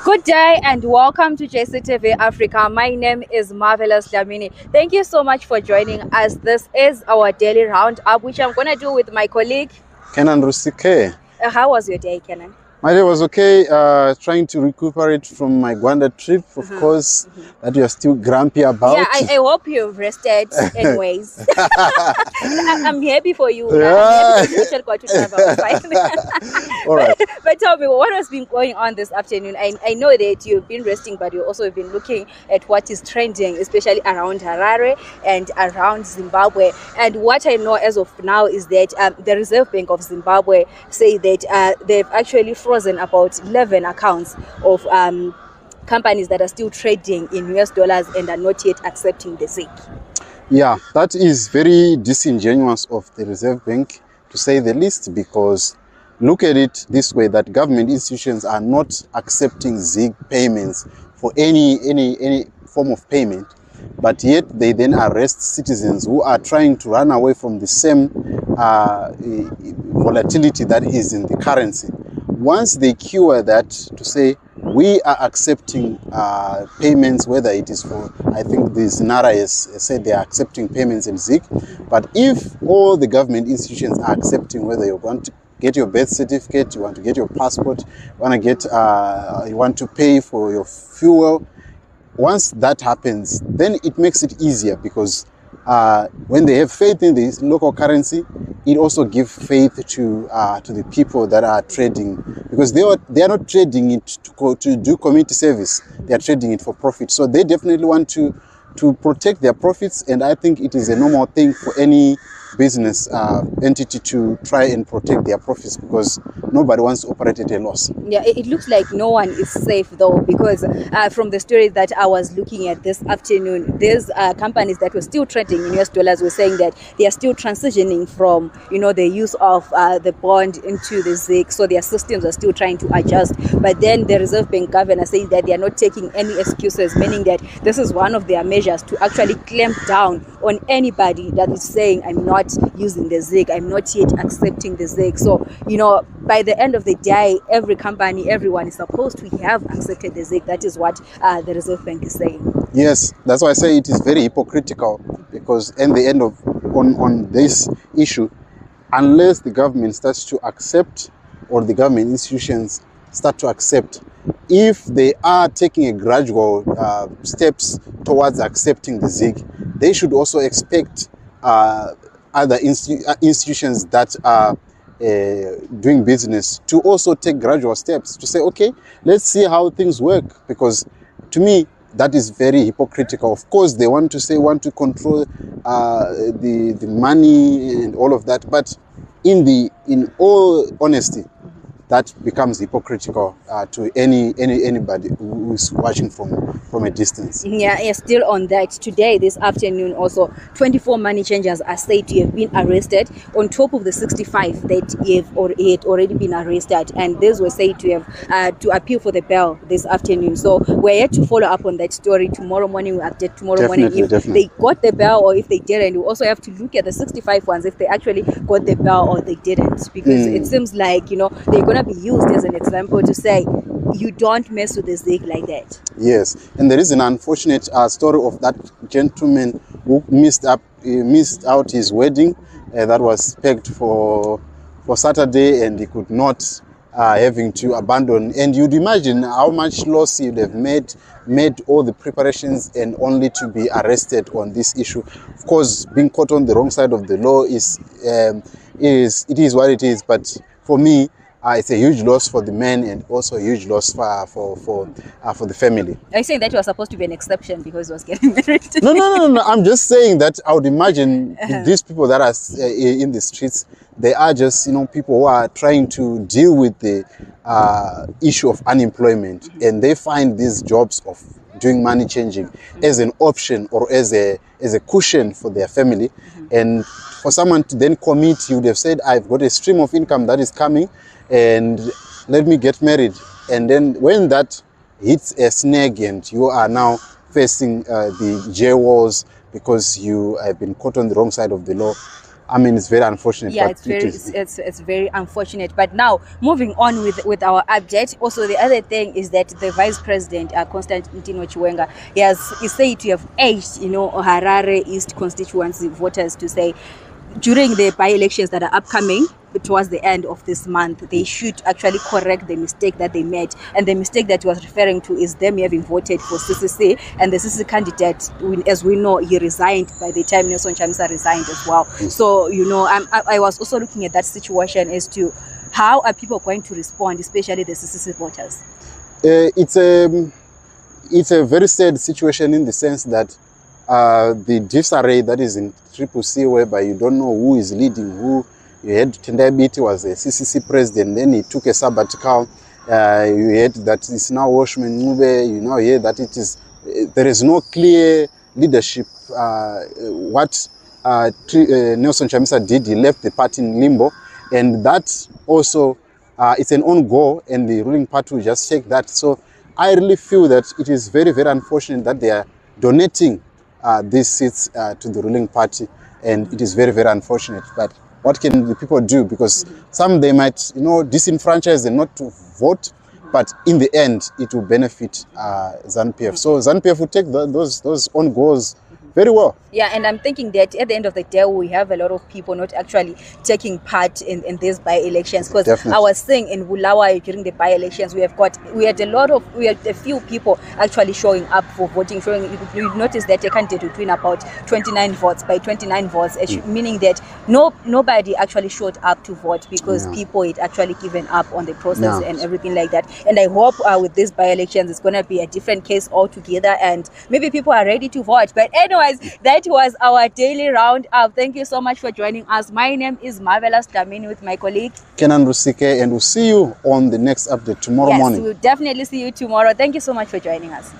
Good day and welcome to JCTV Africa. My name is Marvelous Dlamini. Thank you so much for joining us. This is our daily roundup, which I'm going to do with my colleague Kenan Rusike. How was your day, Kenan? My day was okay, trying to recuperate from my Gwanda trip, of course, that you're still grumpy about. Yeah, I hope you've rested anyways. I'm happy for you. Yeah. I'm happy for you got to travel. All right. But tell me, what has been going on this afternoon? I know that you've been resting, but you also have been looking at what is trending, especially around Harare and around Zimbabwe. And what I know as of now is that the Reserve Bank of Zimbabwe say that they've actually frozen about 11 accounts of companies that are still trading in US dollars and are not yet accepting the ZIG. Yeah, that is very disingenuous of the Reserve Bank, to say the least, because look at it this way, that government institutions are not accepting ZIG payments for any form of payment, but yet they then arrest citizens who are trying to run away from the same volatility that is in the currency. Once they cure that, to say we are accepting payments, whether it is for, I think the Zinara has said they are accepting payments in ZIG, but if all the government institutions are accepting, whether you want to get your birth certificate, you want to get your passport, you want to pay for your fuel, once that happens, then it makes it easier, because when they have faith in this local currency, it also gives faith to the people that are trading, because they are not trading it to do community service. They are trading it for profit. So they definitely want to protect their profits, and I think it is a normal thing for any business entity to try and protect their profits, because nobody wants to operate at a loss. Yeah, it looks like no one is safe though, because from the story that I was looking at this afternoon, there's companies that were still trading in US dollars were saying that they are still transitioning from, the use of the bond into the ZIG, so their systems are still trying to adjust. But then the Reserve Bank governor says that they are not taking any excuses, meaning that this is one of their measures to actually clamp down on anybody that is saying, I'm not using the ZIG, I'm not yet accepting the ZIG. So, by the end of the day, every company, everyone is supposed to have accepted the ZIG. That is what the Reserve Bank is saying. Yes, that's why I say it is very hypocritical, because in the end of on this issue, unless the government starts to accept, or the government institutions start to accept, if they are taking a gradual steps towards accepting the ZIG, they should also expect other institutions that are doing business to also take gradual steps to say, okay, let's see how things work. Because to me, that is very hypocritical. Of course, they want to control the money and all of that, but in all honesty, that becomes hypocritical to anybody who is watching from a distance. Yeah, still on that. Today, this afternoon, also 24 money changers are said to have been arrested on top of the 65 that had already been arrested, and these were said to have to appeal for the bail this afternoon. So we're here to follow up on that story tomorrow morning. We'll update tomorrow morning if they got the bail or if they didn't. We also have to look at the 65 ones, if they actually got the bail or they didn't, because it seems like they're gonna be used as an example to say you don't mess with the ZIG like that. Yes, and there is an unfortunate story of that gentleman who missed out his wedding that was pegged for Saturday, and he could not, having to abandon. And you'd imagine how much loss he'd have made all the preparations and only to be arrested on this issue. Of course, being caught on the wrong side of the law is what it is. But for me, it's a huge loss for the men, and also a huge loss for the family. Are you saying that you were supposed to be an exception because he was getting married? No. I'm just saying that I would imagine these people that are in the streets, they are just people who are trying to deal with the issue of unemployment, and they find these jobs of doing money changing as an option or as a cushion for their family. And for someone to then commit, you would have said, I've got a stream of income that is coming, and let me get married. And then when that hits a snag and you are now facing the jail walls because you have been caught on the wrong side of the law, I mean, it's very unfortunate. Yeah, but it's very it's very unfortunate. But now moving on with our update. Also, the other thing is that the Vice President Constantino Chiwenga is said to have urged, Harare East constituency voters to say during the by-elections that are upcoming towards the end of this month, they should actually correct the mistake that they made. And the mistake that he was referring to is them having voted for CCC, and the CCC candidate, as we know, he resigned by the time Nelson Chamisa resigned as well. So, I was also looking at that situation as to how are people going to respond, especially the CCC voters. It's a very sad situation in the sense that the disarray that is in CCC, whereby you don't know who is leading who. You had Tendai Biti was a CCC president, then he took a sabbatical. You heard that it's now Washman Mube. You now hear that there is no clear leadership. What Nelson Chamisa did, he left the party in limbo, and that also it's an own goal, and the ruling party will just take that. So I really feel that it is very, very unfortunate that they are donating these seats to the ruling party, and it is very, very unfortunate. But what can the people do? Because some they might, disenfranchise them not to vote, but in the end, it will benefit ZANU-PF. So ZANU-PF will take those own goals very well. Yeah, and I'm thinking that at the end of the day, we have a lot of people not actually taking part in these by-elections. Because I was saying in Bulawayo during the by-elections, we had a few people actually showing up for voting. You notice that a candidate would win about 29 votes by 29 votes, meaning that nobody actually showed up to vote because people had actually given up on the process and everything like that. And I hope with these by-elections, it's going to be a different case altogether, and maybe people are ready to vote. But anyways, that was our daily roundup. Thank you so much for joining us. My name is Marvelous Damini with my colleague Kenan Rusike, and we'll see you on the next update tomorrow morning. Yes, we'll definitely see you tomorrow. Thank you so much for joining us.